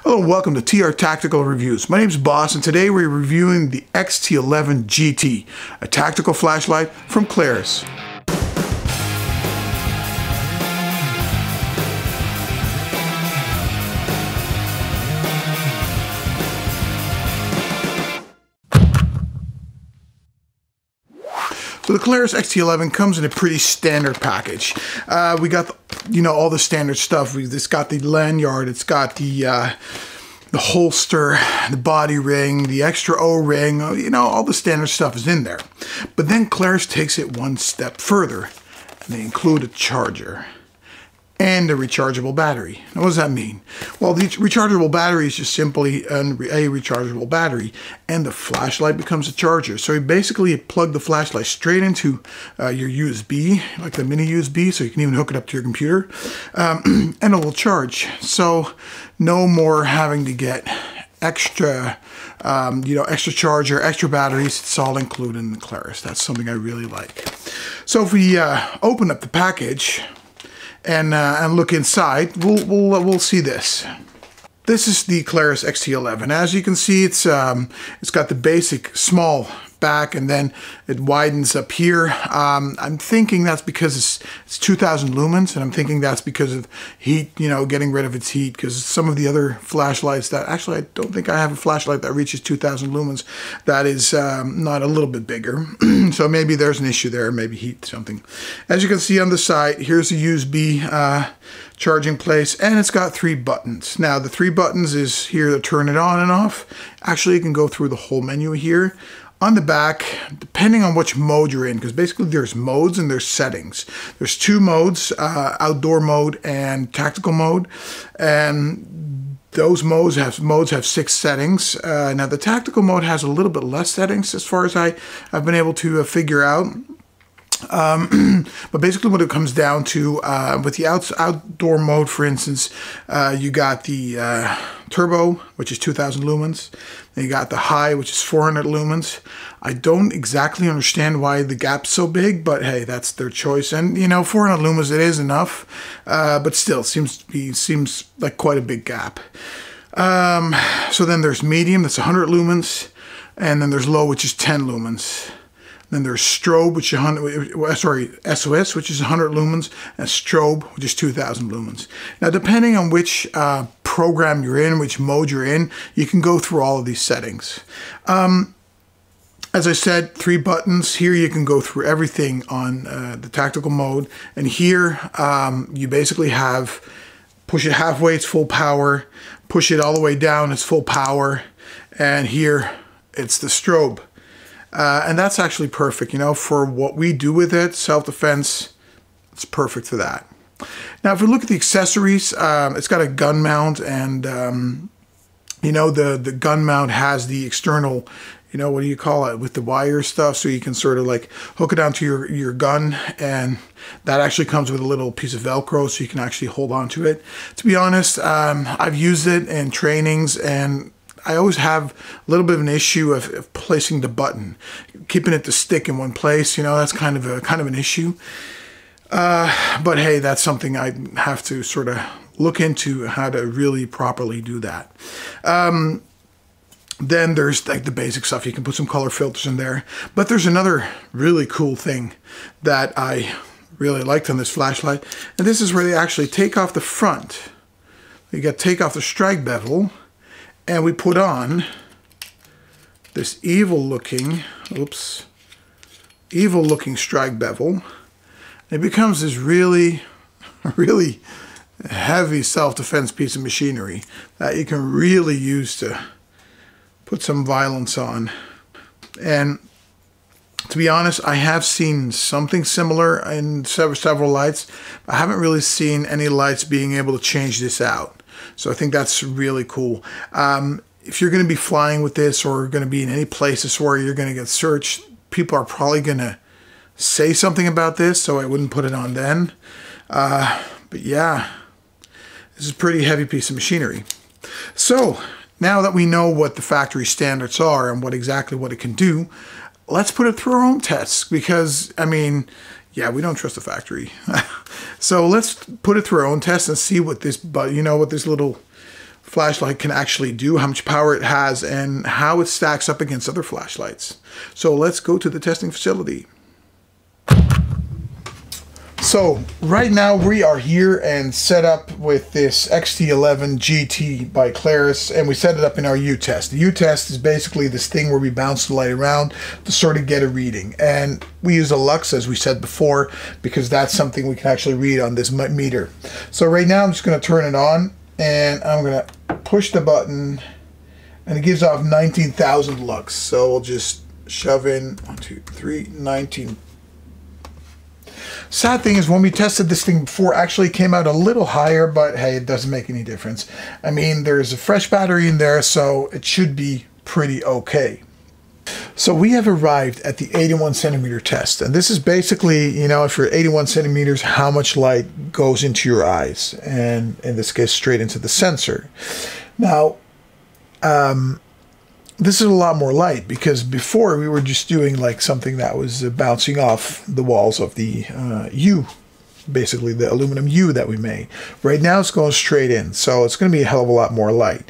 Hello, welcome to TR Tactical Reviews. My name is Boss, and today we're reviewing the XT11GT, a tactical flashlight from Klarus. So the Klarus XT11 comes in a pretty standard package. We got, all the standard stuff. It's got the lanyard, it's got the holster, the body ring, the extra O-ring, all the standard stuff is in there. But then Klarus takes it one step further, and they include a charger and a rechargeable battery. Now, what does that mean? Well, the rechargeable battery is just simply a rechargeable battery, and the flashlight becomes a charger. So you basically plug the flashlight straight into your USB, like the mini USB, so you can even hook it up to your computer, and it will charge. So no more having to get extra, extra charger, extra batteries. It's all included in the Klarus. That's something I really like. So if we open up the package and look inside, we'll see this. This is the Klarus XT11. As you can see, it's got the basic small back, and then it widens up here. I'm thinking that's because it's 2,000 lumens, and I'm thinking that's because of heat, getting rid of its heat, because some of the other flashlights that, actually I don't think I have a flashlight that reaches 2,000 lumens, that is not a little bit bigger. So maybe there's an issue there, maybe heat something. As you can see on the side, here's a USB charging place, and it's got 3 buttons. Now the 3 buttons is here to turn it on and off. Actually, you can go through the whole menu here. On the back, depending on which mode you're in, because basically there's modes and there's settings. There's 2 modes, outdoor mode and tactical mode, and those modes have 6 settings. Now the tactical mode has a little bit less settings as far as I've been able to figure out. But basically what it comes down to, with the outdoor mode, for instance, you got the turbo, which is 2,000 lumens. Then you got the high, which is 400 lumens. I don't exactly understand why the gap's so big, but hey, that's their choice. And 400 lumens, it is enough, but still seems like quite a big gap. So then there's medium, that's 100 lumens, and then there's low, which is 10 lumens. Then there's strobe, which is SOS, which is 100 lumens, and strobe, which is 2,000 lumens. Now, depending on which program you're in, which mode you're in, you can go through all of these settings. As I said, 3 buttons. Here you can go through everything on the tactical mode, and here you basically have push it halfway, it's full power. Push it all the way down, it's full power, and here it's the strobe. And that's actually perfect, for what we do with it, self-defense, it's perfect for that. Now, if we look at the accessories, it's got a gun mount, and, the gun mount has the external, what do you call it, with the wire stuff, so you can sort of like hook it onto your gun, and that actually comes with a little piece of Velcro, so you can actually hold on to it. To be honest, I've used it in trainings, and I always have a little bit of an issue of placing the button, keeping it to stick in one place. That's kind of an issue. But hey, that's something I have to sort of look into, how to really properly do that. Then there's like the basic stuff. You can put some color filters in there. But there's another really cool thing that I really liked on this flashlight, and this is where they actually take off the front. You take off the strike bevel, and we put on this evil looking strike bevel. It becomes this really, really heavy self-defense piece of machinery that you can really use to put some violence on. And to be honest, I have seen something similar in several lights. I haven't really seen any lights being able to change this out. So I think that's really cool. If you're going to be flying with this, or going to be in any places where you're going to get searched, people are probably going to say something about this, so I wouldn't put it on then. But yeah, this is a pretty heavy piece of machinery. So now that we know what the factory standards are and what it can do, let's put it through our own tests, because, yeah, we don't trust the factory. So let's put it through our own tests and see what this, what this little flashlight can actually do, how much power it has, and how it stacks up against other flashlights. So let's go to the testing facility. So right now we are here and set up with this XT11GT by Klarus, and we set it up in our U-test. The U-test is basically this thing where we bounce the light around to sort of get a reading. And we use a lux, as we said before, because that's something we can actually read on this meter. So right now I'm just going to turn it on, and I'm going to push the button, and it gives off 19,000 lux. So we'll just shove in 1, 2, 3, 19. Sad thing is, when we tested this thing before, actually came out a little higher, but hey, it doesn't make any difference. I mean, there's a fresh battery in there, so it should be pretty okay. So we have arrived at the 81 centimeter test, and this is basically, you know, if you're 81 centimeters, how much light goes into your eyes, and in this case, straight into the sensor. Now, this is a lot more light, because before we were just doing like something that was bouncing off the walls of the U, basically the aluminum U that we made. Right now it's going straight in, so it's going to be a hell of a lot more light.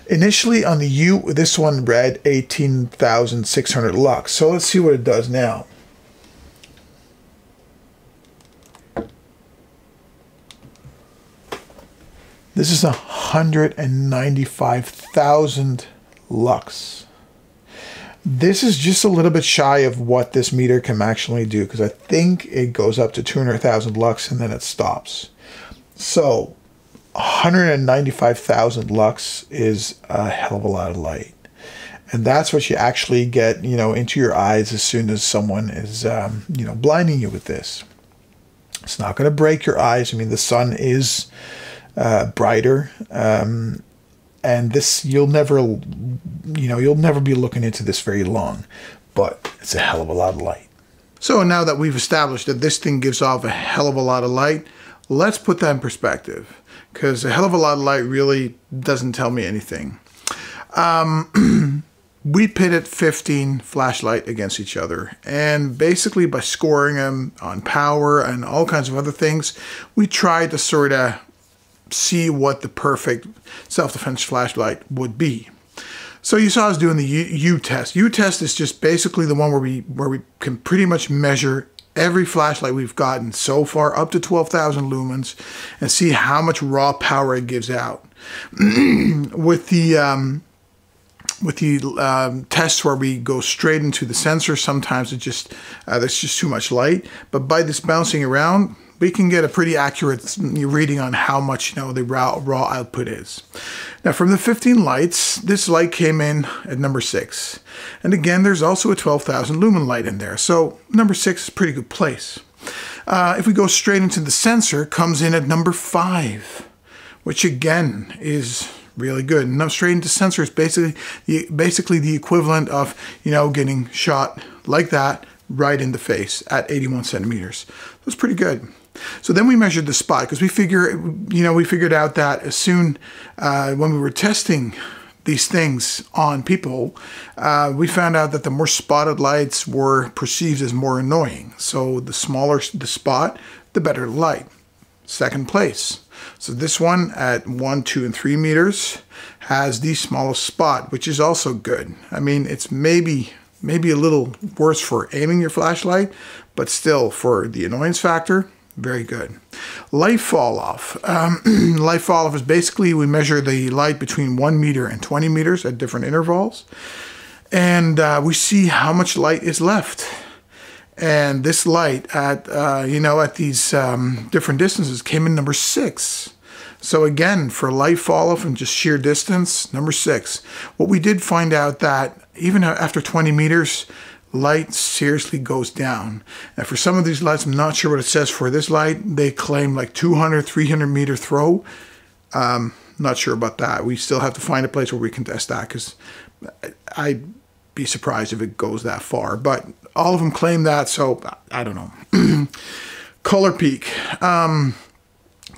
Initially on the U, this one read 18,600 lux. So let's see what it does now. This is 195,000 lux. This is just a little bit shy of what this meter can actually do, because I think it goes up to 200,000 lux and then it stops. So 195,000 lux is a hell of a lot of light, and that's what you actually get, you know, into your eyes as soon as someone is you know, blinding you with this. It's not going to break your eyes. I mean, the sun is brighter, and this, you'll never be looking into this very long, but it's a hell of a lot of light. So now that we've established that this thing gives off a hell of a lot of light, let's put that in perspective, because a hell of a lot of light really doesn't tell me anything. We pitted 15 flashlight against each other, and basically by scoring them on power and all kinds of other things, we tried to sort of see what the perfect self-defense flashlight would be. So you saw us doing the U-test. U-test is just basically the one where we can pretty much measure every flashlight we've gotten so far up to 12,000 lumens and see how much raw power it gives out. With the tests where we go straight into the sensor, sometimes it just there's just too much light. But by this bouncing around, we can get a pretty accurate reading on how much, you know, the raw output is. Now, from the 15 lights, this light came in at number 6. And again, there's also a 12,000 lumen light in there. So number 6 is a pretty good place. If we go straight into the sensor, comes in at number 5, which again is really good. And now straight into sensor is basically the equivalent of, you know, getting shot like that right in the face at 81 centimeters. That's pretty good. So then we measured the spot, because we figured out that as soon when we were testing these things on people, we found out that the more spotted lights were perceived as more annoying. So the smaller the spot, the better the light. Second place. So this one at 1, 2, and 3 meters has the smallest spot, which is also good. I mean, it's maybe a little worse for aiming your flashlight, but still for the annoyance factor, very good. Light fall off. Light fall off is basically we measure the light between 1 meter and 20 meters at different intervals, and we see how much light is left. And this light at at these different distances came in number 6. So again, for light fall off and just sheer distance, number 6. What we did find out that even after 20 meters, light seriously goes down. And for some of these lights, I'm not sure what it says for this light. They claim like 200, 300 meter throw. Not sure about that. We still have to find a place where we can test that, because I'd be surprised if it goes that far. But all of them claim that, so I don't know. Color peak.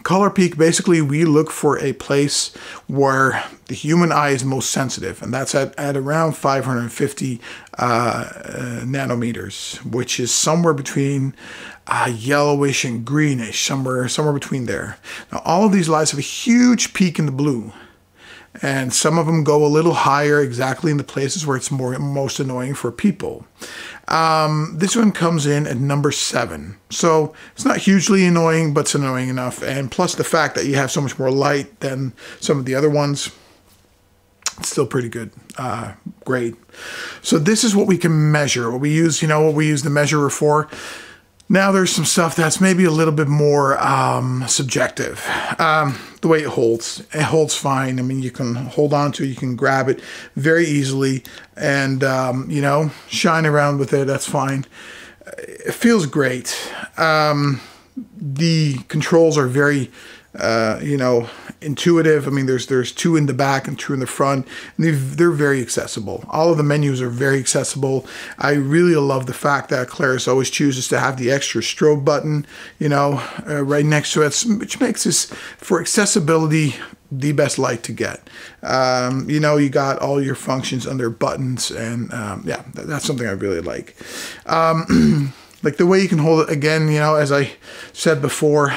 Color peak, basically we look for a place where the human eye is most sensitive, and that's at around 550 nanometers, which is somewhere between yellowish and greenish, somewhere between there. Now all of these lights have a huge peak in the blue, and some of them go a little higher exactly in the places where it's most annoying for people. This one comes in at number 7. So it's not hugely annoying, but it's annoying enough. And plus the fact that you have so much more light than some of the other ones, it's still pretty good. Great. So this is what we can measure. What we use, what we use the measurer for. Now there's some stuff that's maybe a little bit more subjective. The way it holds fine. I mean, you can hold on to it, you can grab it very easily, and shine around with it. That's fine. It feels great. The controls are very intuitive. I mean, there's 2 in the back and 2 in the front, and they're very accessible. All of the menus are very accessible. I really love the fact that Klarus always chooses to have the extra strobe button, right next to it, which makes this, for accessibility, the best light to get. You got all your functions under buttons, and yeah, that's something I really like. Like the way you can hold it, again, as I said before,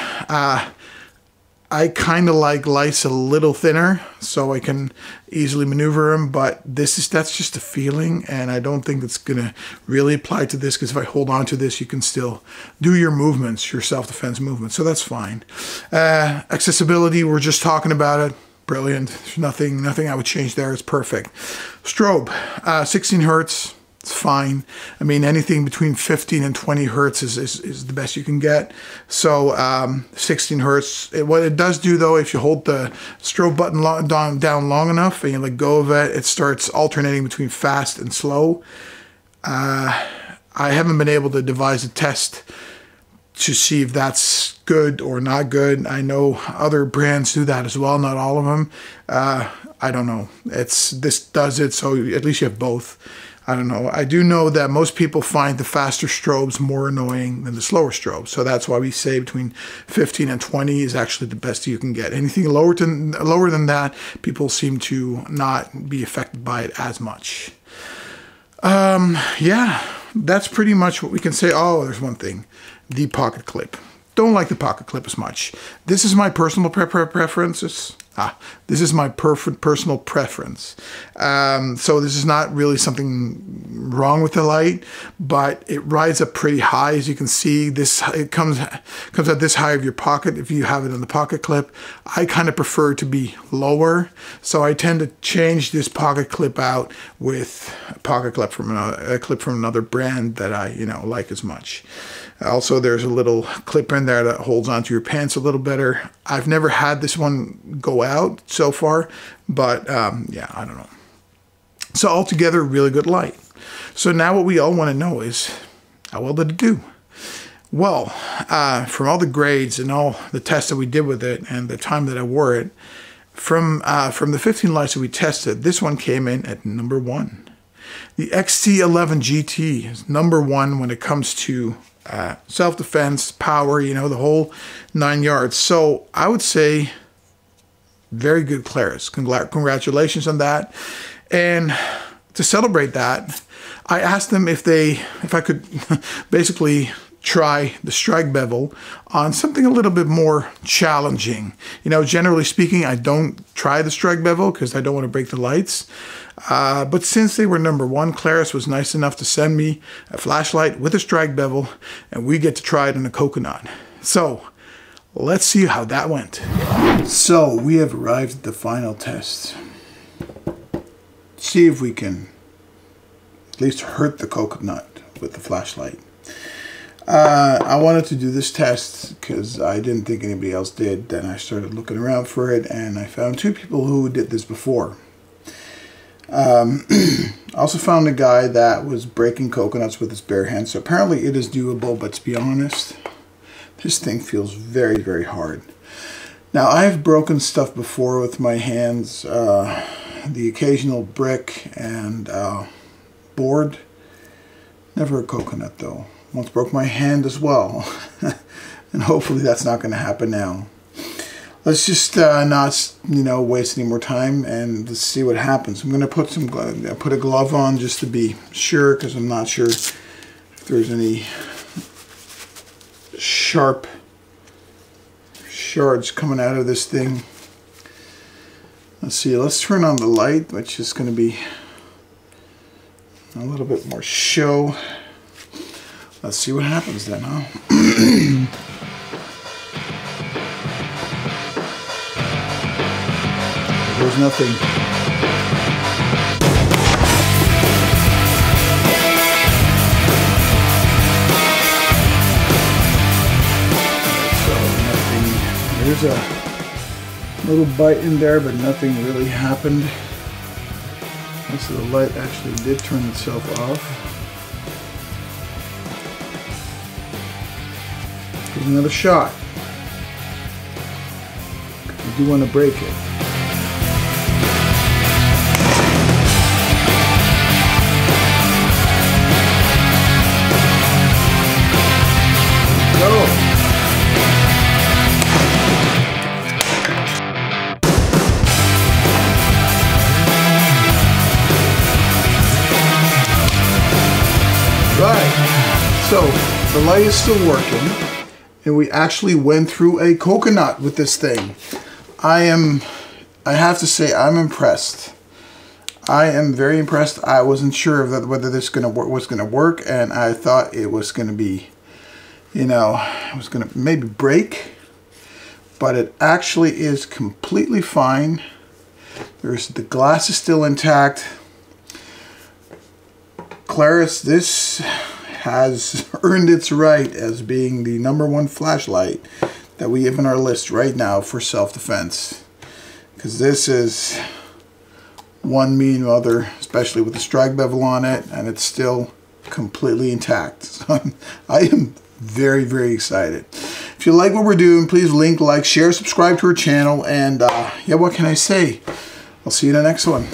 I kind of like lights a little thinner so I can easily maneuver them, but that's just a feeling, and I don't think it's gonna really apply to this, because if I hold on to this, you can still do your movements, your self-defense movements, so that's fine. Accessibility, we're just talking about it. Brilliant. There's nothing I would change there. It's perfect. Strobe, 16 hertz. It's fine. I mean, anything between 15 and 20 hertz is the best you can get. So 16 hertz. What it does do, though, if you hold the strobe button down long enough and you let go of it, it starts alternating between fast and slow. I haven't been able to devise a test to see if that's good or not good. I know other brands do that as well, not all of them. I don't know. This does it, so at least you have both. I don't know. I do know that most people find the faster strobes more annoying than the slower strobes. So that's why we say between 15 and 20 is actually the best you can get. Anything lower than that, people seem to not be affected by it as much. Yeah, that's pretty much what we can say. Oh, there's one thing. The pocket clip. Don't like the pocket clip as much. This is my personal preferences. This is my personal preference. So this is not really something wrong with the light, but it rides up pretty high, as you can see. It comes at this high of your pocket if you have it in the pocket clip. I kind of prefer to be lower, so I tend to change this pocket clip out with a pocket clip from another brand that I like as much. Also, there's a little clip in there that holds onto your pants a little better. I've never had this one go out so far, but yeah, I don't know. So altogether, really good light. So now what we all want to know is, how well did it do? Well, from all the grades and all the tests that we did with it and the time that I wore it, from the 15 lights that we tested, this one came in at number 1. The XT11GT is number 1 when it comes to self-defense, power, the whole 9 yards. So I would say very good Klarus. Congratulations on that. And to celebrate that, I asked them if I could basically try the strike bevel on something a little bit more challenging. Generally speaking, I don't try the strike bevel because I don't want to break the lights. But since they were number 1, Klarus was nice enough to send me a flashlight with a strike bevel, and we get to try it on a coconut. So let's see how that went. So we have arrived at the final test. See if we can at least hurt the coconut with the flashlight. I wanted to do this test because I didn't think anybody else did. Then I started looking around for it, and I found 2 people who did this before. I also found a guy that was breaking coconuts with his bare hands, so apparently it is doable, but to be honest, this thing feels very, very hard. Now, I've broken stuff before with my hands, the occasional brick and board. Never a coconut, though. Once broke my hand as well, and hopefully that's not going to happen now. Let's just not, waste any more time, and let's see what happens. I'm going to put a glove on just to be sure, because I'm not sure if there's any sharp shards coming out of this thing. Let's see, let's turn on the light, which is going to be a little bit more show. Let's see what happens then, huh? There's nothing. So nothing. There's a little bite in there, but nothing really happened. So the light actually did turn itself off. Here's another shot. You do want to break it. Go. Right, so the light is still working, and we actually went through a coconut with this thing. I have to say, I'm impressed. I am very impressed. I wasn't sure of whether this was gonna work, and I thought it was gonna be, you know, it was gonna maybe break, but it actually is completely fine. The glass is still intact. Klarus, this has earned its right as being the #1 flashlight that we have in our list right now for self-defense. Because this is one mean mother, especially with the strike bevel on it, and it's still completely intact. So I am very, very excited. If you like what we're doing, please like, share, subscribe to our channel, and yeah, what can I say? I'll see you in the next one.